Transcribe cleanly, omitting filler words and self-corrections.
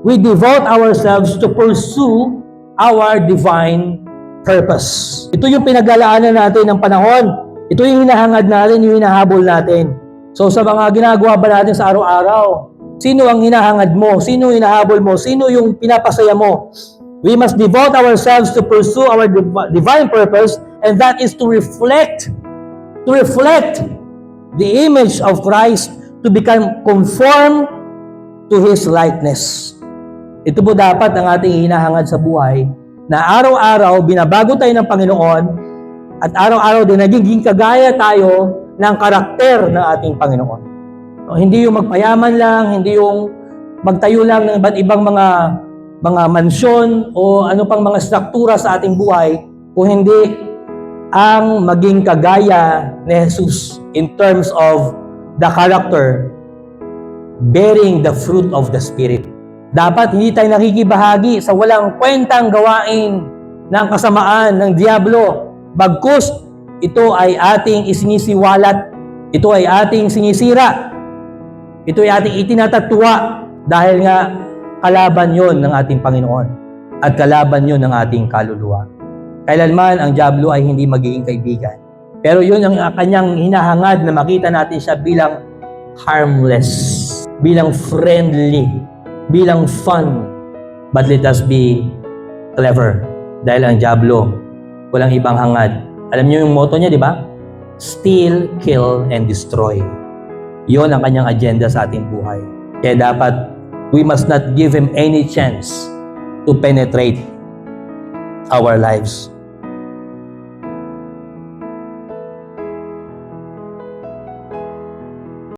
we devote ourselves to pursue our divine purpose. Ito yung pinaglalaanan natin ng panahon. Ito yung hinahangad natin, yung hinahabol natin. So sa mga ginagawa ba natin sa araw-araw, sino ang hinahangad mo? Sino yung hinahabol mo? Sino yung pinapasaya mo? We must devote ourselves to pursue our divine purpose, and that is to reflect the image of Christ, to become conformed to His likeness. Ito po dapat ang ating hinahangad sa buhay, na araw-araw binabago tayo ng Panginoon at araw-araw din nagiging kagaya tayo ng karakter ng ating Panginoon. So, hindi yung magpayaman lang, hindi yung magtayo lang ng iba't ibang mga mansyon o ano pang mga struktura sa ating buhay, kung hindi ang maging kagaya ni Jesus in terms of the character, bearing the fruit of the Spirit. Dapat hindi tayo nakikibahagi sa walang kwentang gawain ng kasamaan ng Diablo. Bagkus, ito ay ating isinisiwalat, ito ay ating sinisira, ito ay ating itinatatwa dahil nga kalaban yon ng ating Panginoon at kalaban yon ng ating kaluluwa. Kailanman ang Diablo ay hindi magiging kaibigan. Pero yun ang kanyang hinahangad na makita natin siya bilang harmless, bilang friendly, bilang fun. But let us be clever. Dahil ang Diablo, walang ibang hangad. Alam niyo yung motto niya, di ba? Steal, kill, and destroy. Yun ang kanyang agenda sa ating buhay. Kaya dapat, we must not give him any chance to penetrate our lives.